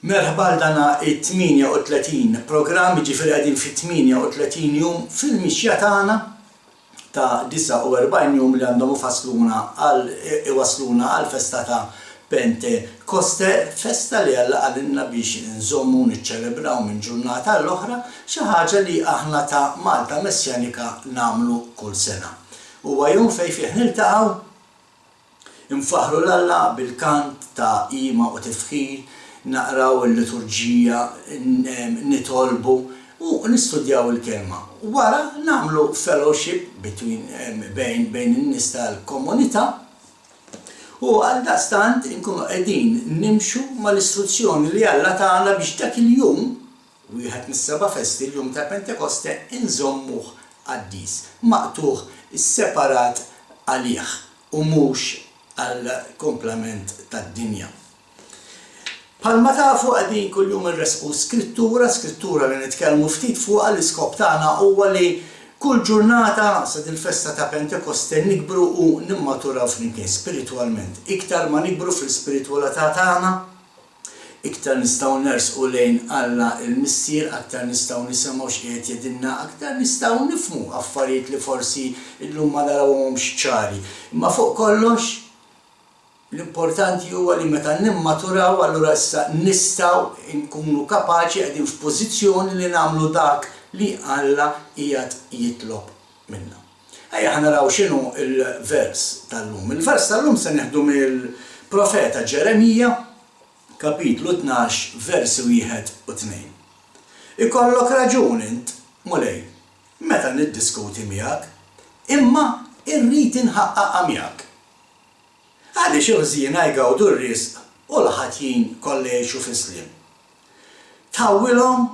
Merħba dana 38 programm, ġifieri qegħdin fi 38 jum fil-mixja tagħna ta' 49 jum li għandhom iwasluna għal festa ta' Pentekoste, festa li Alla għalilna biex nżommu niċċelebraw minn ġurnata l-oħra xi ħaġa li aħna ta' Malta Messjanika nagħmlu kull sena. Huwa jum fejn fih niltaqgħu nfaħru l-Alla bil-kant ta' qima u tifħir, naqraw il-liturġija, nitolbu u nistudjaw il-kelma. Wara nagħmlu fellowship bejn in-nies tal-komunità u għaldaqstant inkunu qegħdin nimxu mal-istruzzjoni li Alla tagħna biex dak il-jum wieħed mis-seba' festi l-jum ta' Pentekoste inżommuh qaddis, maqtuh separat għalih u mhux għall komplement tad-dinja. Bħalma tafu qegħdin kuljum irresqu skrittura li nitkellmu ftit fuqha l-iskop tagħna huwa li kull ġurnata sa il-festa ta' Pentekoste nikbru u nimmaturaw flimkien spiritwalment. Iktar ma nikbru fl-ispiritwalità tagħna, iktar nistgħu nersqu lejn Alla il-Missier, aktar nistgħu nisimgħu x'qiegħed jgħidilna, aktar nistgħu nifhmu affarijiet li forsi llum ma narawhomx ċari. Imma fuq kollox l-importanti huwa li meta nimmaturaw allura issa nistgħu nkunu kapaċi qegħdin f'pożizzjoni li nagħmlu dak li Alla qiegħed jitlob minna. Ejja naraw x'inhu il-vers tal-lum. Il-vers tal-lum se nieħdu mill-profeta Ġeremija, kapitlu 12, versi 1 u 2. Ikollok raġun int, mulej, meta niddiskuti miegħek, imma irrid inħaqqaqa miegħek. Għaliex il-ħżiena jgawdu r-risq u l-ħatjin kollha jgħixu fi-sliem. Tawwilhom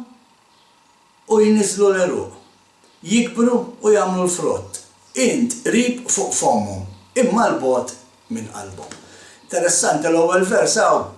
u jniżlu l-eruq, jikbru u jagħmlu l-frott. Int qrib fuq fomhom, imma l-bogħod minn qalbhom. Interessanti l-ewwel vers hawn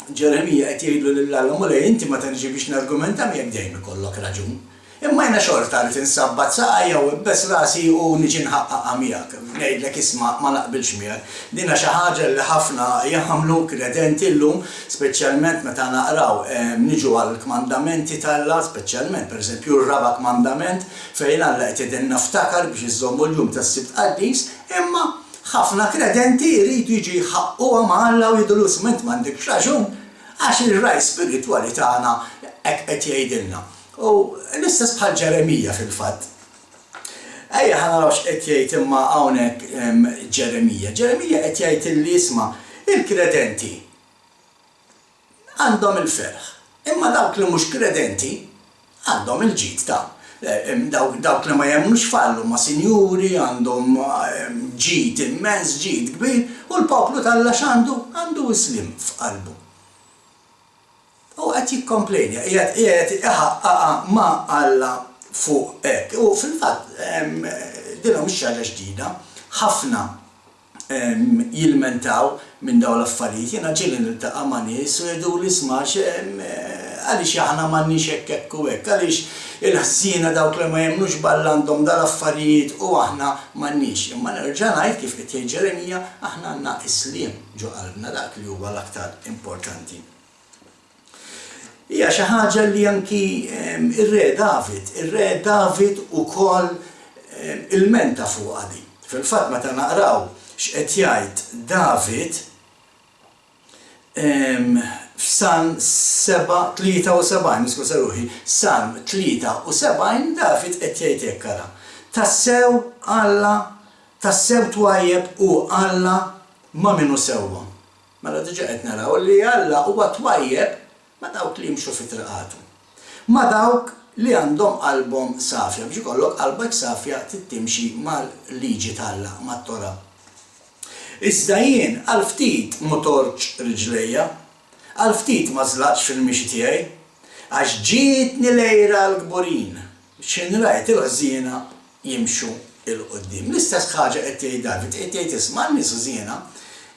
Ġeremija qed jgħidlu lil Alla mulej inti meta niġi biex nargumenta miegħek dejjem ikollok raġun. Imma jiena xorta li tinsabbat saqajja u ibbes rasi u niġi nħaqqaqa miegħek. Ngħidlek isma' ma naqbilx miegħek. Dinha xi ħaġa li ħafna jagħmlu kredenti llum, speċjalment meta naqraw niġu għall-kmandamenti tal-Alla, speċjalment pereżempju r-raba' kmandament fejn Alla qed jgħidilna naftakar biex iżommu l-jum tas-Sibt Qaddis, imma ħafna kredenti jridu jiġu jħaqquha ma' Alla u jgħidulu int m'għandekx raġun għax ir-raj spiritwali tagħna hekk qed jgħidilna. U l-istess bħal Ġeremija fil-fatt. Ejja ħanaraw x'qed jgħid imma hawnhekk Ġeremija. Ġeremija qed jgħid illi isma' il-kredenti għandhom il-ferħ, imma dawk li mhux kredenti għandhom il-ġid ta' dawk li ma jemmnux fallu ma' sinjuri għandhom ġid immens, ġid kbir, u l-poplu tal-Alla għandu islim f'qalbu. U qed jikkomplejni, qiegħed iħaqqaqa ma' Alla fuq hekk. U fil-fatt dinha mhix ħaġa ġdida, ħafna jilmentaw minn dawn l-affarijiet. Jiena ġieli niltaqa' ma' nies u jgħiduli isma' għaliex aħna m'għandniex hekk u hekk, għaliex il-ħsiena dawk li ma jemmnux b'Alla għandhom dal-affarijiet u aħna m'għandniex. Imma nerġa' ngħid kif qed jgħid Ġeremija aħna għandna isliem ġo qalbna dak li huwa l-aktar importanti. Hija xi ħaġa li anki ir-re David ukoll ilmenta fuqha di. Fil-fatt meta naqraw x'qed jgħid David f'Salm 73, niskuża ruħi, Salm 73 David qed jgħid hekk ara. Tassew Alla, tassew twajjeb u Alla ma' minnu sewwa. Mela diġà qed naraw li Alla huwa twajjeb ma' dawk li jimxu fi triqatu. Ma' dawk li għandhom qalbhom safja, biex ikollok qalbek safja tittimxi mal-liġi tal-Alla, mat-Tora. Iżda jien għal ftit ma torċ riġlejja, għal ftit ma żlaqx fil-mixi tiegħi, għax ġietni lejra l-kburin biex rajt il-ħżiena jimxu il-qoddim. L-istess ħaġa qed jgħid David, qed jgħid isma' n-nies ħżiena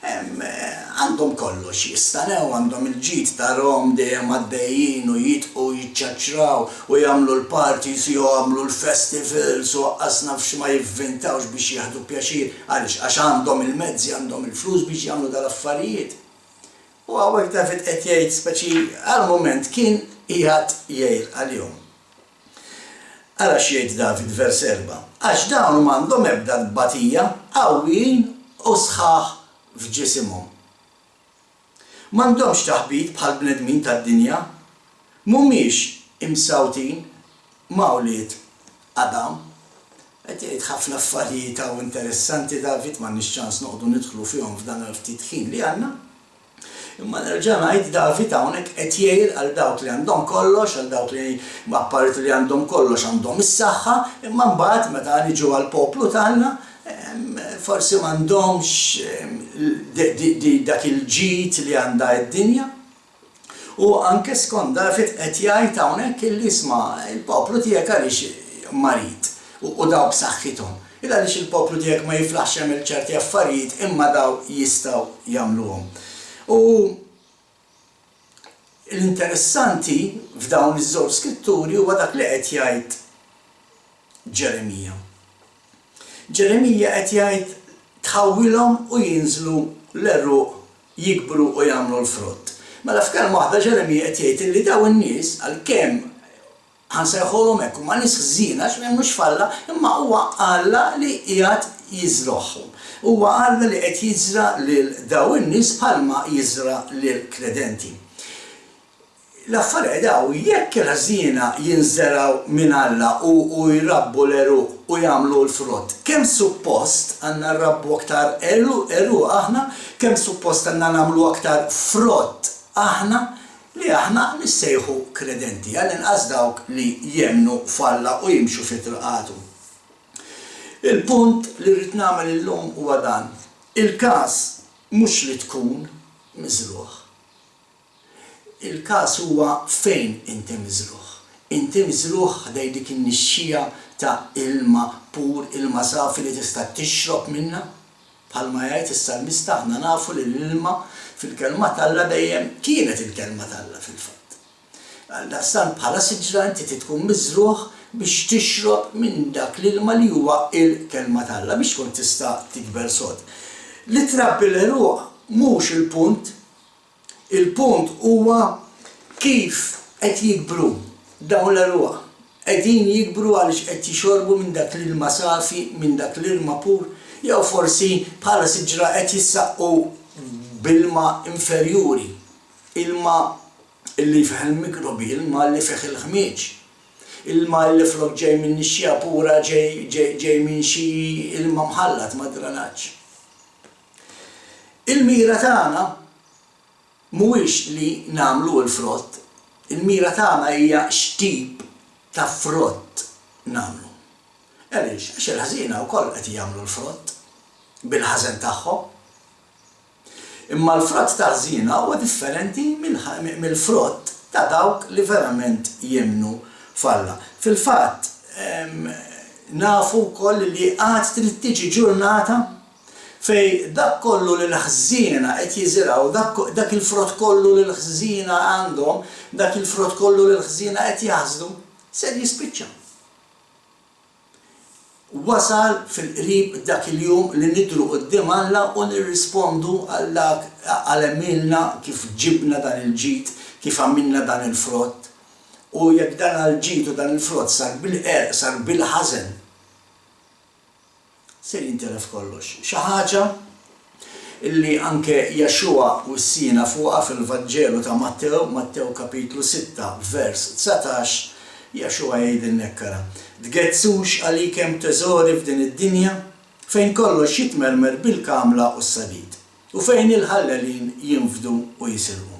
għandhom kollox jistanew, għandhom il-ġid tarhom dejjem għaddejjin u jitqu jiċċaċċraw u jagħmlu l-parties u jagħmlu l-festivals u qasna f'xi ma jivvintawx biex jieħdu pjaċir għaliex għax għandhom il-mezzi, għandhom il-flus biex jagħmlu dal-affarijiet. U għawek David qed jgħid speċi għal-moment kien qiegħed jgħid għalihom. Ara x'jgħid David vers 4. Għax dawn m'għandhom ebda tbatija qawwin u sħaħ f'ġisimhom. M'għandhomx taħbit bħal bnedmin tad-dinja, mhumiex imsawtin mawliet Adam. Qed jgħid ħafna affarijiet u interessanti David m'għandniex ċans noqogħdu nidħlu fihom f'dan il-ftit ħin li għandna. Imma nerġa' ngħid David hawnhekk qed jgħid għal dawk li għandhom kollox, għal dawk li apparti li għandhom kollox għandhom is-saħħa, imma mbagħad meta niġu għall-poplu tagħna forsi m'għandhomx dak il-ġid li għandha d-dinja. U anke skont David qed jgħid hawnhekk illi isma' il-poplu tiegħek għaliex marid u daw b'saħħithom. Il għaliex il-poplu tiegħek ma jiflaħx jagħmel ċerti affarijiet imma daw jistgħu jagħmluhom. U l-interessanti f'dawn iż-żewġ skritturi huwa dak li qed jgħid Ġeremija. Ġeremija qed jgħid tħawwilhom u jinżlu l-eruq, jikbru u jagħmlu l-frott. Mela f'kelma waħda Ġeremija qed jgħid li dawn in-nies għalkemm ħansejħolhom hekk huma nies ħżiena għax mhux falla, imma huwa Alla li qiegħed jiżroħhom. Huwa Alla li qed jiżra lil dawn in-nies bħalma jiżra lil kredenti. L-affarijiet daw jekk il-ħżiena jinżeraw minn Alla u jrabbu l-eruq u jagħmlu l-frott, kemm suppost għandna nrabbu aktar eruq aħna, kemm suppost għandna nagħmlu aktar frott aħna li aħna nissejħu kredenti, għall-inqas dawk li jemnu f'Alla u jimxu fit-triqatu. Il-punt li rrid nagħmel illum huwa dan. Il-każ mhux li tkun miżruħ. Il-każ huwa fejn inti miżruħ. Inti miżruħ ħdej dik in-nixxija ta' ilma pur, ilma safi li tista' tixrob minnha. Bħalma jgħid is-salmista aħna nafu li l-ilma fil-kelma tal-Alla dejjem kienet il-kelma tal-Alla fil-fatt. Għaldaqstant bħala siġra inti tkun miżruħ biex tixrob minn dak l-ilma li huwa il-kelma tal-Alla biex tkun tista' tikber sod. Li trabbi l-eruq mhux il-punt. Il-punt huwa kif qed jikbru dawn l-eruq. Qegħdin jikbru għaliex qed jixorbu minn dak l-ilma safi, minn dak l-ilma pur, jew forsi bħala siġra qed jissaqqu b'ilma inferjuri, ilma illi fih il-mikrobi, ilma li fih il-ħmieġ, ilma li flok ġej minn nixxija pura ġej minn xi ilma mħallat ma' dranaġġ. Il-mira tagħna mhuwiex li nagħmlu l-frott, il-mira tagħna hija x'tip ta' frott nagħmlu. Għaliex għax il-ħażina wkoll qed jagħmlu l-frott bil-ħażen tagħhom. Imma l-frott ta' ħżiena huwa differenti mill-frott ta' dawk li verament jemnu f'Alla. Fil-fatt nafu wkoll li qatt trid tiġi ġurnata fejn dak kollu li l-ħżiena qed jiżraw, dak il-frott kollu li l-ħżiena għandhom, dak il-frott kollu li l-ħżiena qed jaħżdu, se jispiċċa. Wasal fil-qrib dak il-jum li nidru qudiem Alla u nirrispondu għal-emilna kif ġibna dan il-ġid, kif għamilna dan il-frott. U jekk dan il-ġid u dan il-frott sar bil-qerq, sar bil-ħażen, se jintelef kollox. Xi ħaġa illi anke Jaxua wissina fuqha fil-Vaġġelu ta' Mattew kapitlu 6 vers 19, Jaxua jgħidilna kara. Tgezzux għalikem teżori f'din id-dinja fejn kollox jitmermer bil-kamla u s-sadid u fejn il-ħallelin jinfdu u jisirbu.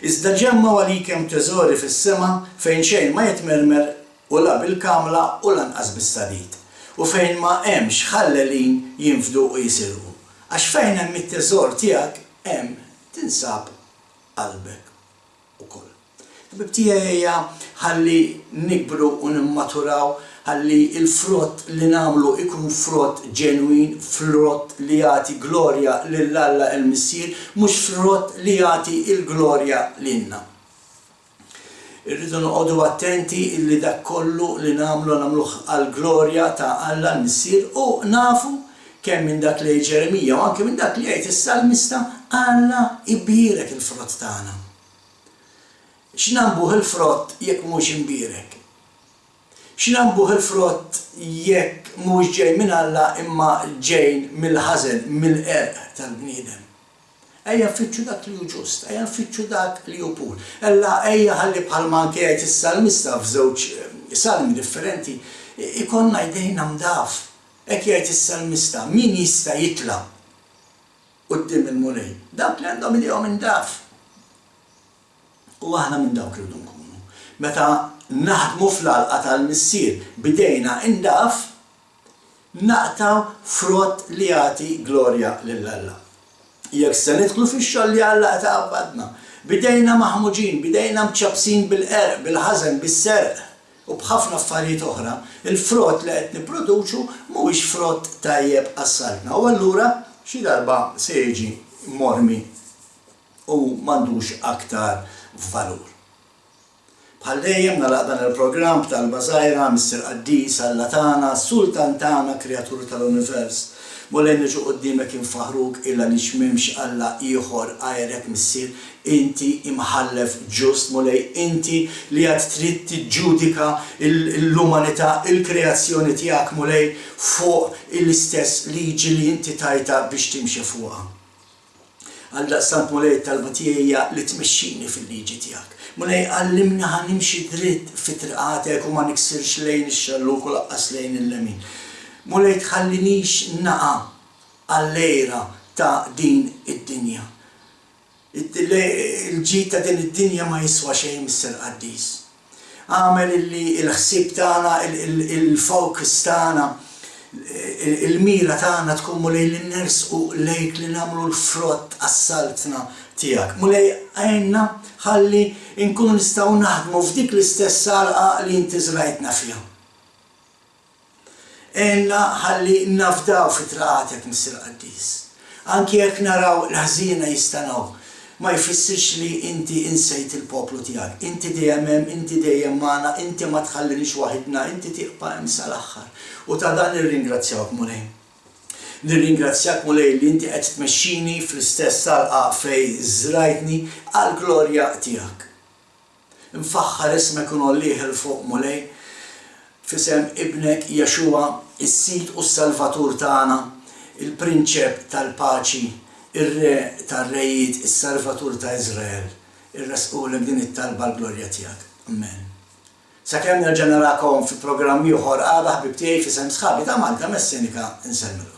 Iżda ġemmaw għalikem teżori fis-sema fejn xejn ma jitmermer u la bil-kamla u lanqas bis-sadid u fejn ma hemmx ħallelin jinfdu u jisirbu. Għax fejn hemm it-teżor tiegħek hemm tinsab qalbek ukoll. Bibtija ħalli nikbru u nimmaturaw, ħalli il-frott li nagħmlu ikun frott ġenwin, frott li jagħti glorja lill-Alla il-Missier, mhux frott li jagħti il-glorja lilna. Irridu noqogħdu attenti li dak kollu li nagħmluh għall-glorja ta' Alla l-Missier u nafu kemm minn dak li Ġeremija u anke minn dak li jgħid is-Salmista Alla ibbirek il-frott tagħna. X'nambuh il-frott jekk mhux imbirek? X'nambuh il-frott jekk mhux ġej minn Alla imma ġej mill-ħażen, mill-qerq tal-bniedem? Ejja nfittxu dak li hu ġust, ejja nfittxu dak li hu pur. Ella ejja ħalli bħalma anke jgħid is-salmista f'żewġ salmi differenti, ikonna jdejna mdaf. Hekk jgħid is-salmista, min jista' jitla' quddiem il-mulej? Dawk li għandhom idejhom indaf. U aħna minn dawk irridu nkunu. Meta naħdmu fl-għalqa tal-missier bidejna indaf, naqtaw frott li jagħti glorja lil Alla. Jekk se nidħlu fix-xogħol li Alla qed qabadna, bidejna maħmuġin, bidejna mċabsin bil-qerq, bil-ħażen, bis-serq u b'ħafna affarijiet oħra, il-frott li qed nipproduċu mhuwiex frott tajjeb għas-saltna. U allura xi darba se jiġi mormi u m'għandux aktar valur. Bħal dejjem nagħlaq dan il-programm tal-Talba Żgħira Mister Qaddis Alla tagħna, Sultan tagħna, Kreatur tal-Univers. Mulej niġu qudiemek infaħruk illa li x'memx Alla ieħor għajrek missier, inti imħallef ġust, mulej inti li għad trid tiġġudika l-umanità, il-kreazzjoni tiegħek mulej fuq l-istess liġi li inti tajta biex timxi fuqha. Għaldaqstant mulej talba tiegħi li tmexxini fil-liġi tiegħek. Mulej għallimni ħanimxi dritt fit-triqatek u ma niksirx lejn ix-xalluk u laqqas lejn il-lemin. Mulej tħallinix naqa għall-lejra ta' din id-dinja. Il-ġid ta' din id-dinja ma jiswa xejn Mister Qaddis. Għamel li l-ħsieb tagħna, il-focus tagħna, il-mira tagħna tkun mulej li nersqu lejk li nagħmlu l-frott għas-saltna tiegħek. Mulej għajna ħalli nkunu nistgħu naħdmu f'dik l-istess salqa li inti żrajtna fiha. Enna ħalli nafdaw fit-traqatek Mister Qaddis. Anki jekk naraw l-ħżiena jistanaw, ma jfissirx li inti insejt il-poplu tiegħek. Inti dejjem hemm, inti dejjem magħna, inti ma tħallinix waħedna, inti tibqa' hemm sal-aħħar. U ta' dan nirringrazzjawk mulej. Nirringrazzjak mulej li inti qed tmexxini fl-istess salqa fejn żrajtni għall-glorja tiegħek. Nfaħħar ismek u nollih il fuq mulej fisem ibnek Jexua, is-Sid u s-Salvatur tagħna, il-Prinċep tal-Paċi, ir-Re tar-Rejiet, is-Salvatur ta' Iżrael. Irresqulek din it-talba l-glorja tiegħek. Amen. Sakemm nerġa' narakom fi programm ieħor għada ħbib tiegħi fisem sħabi ta' Malta Messanika insellmilkom.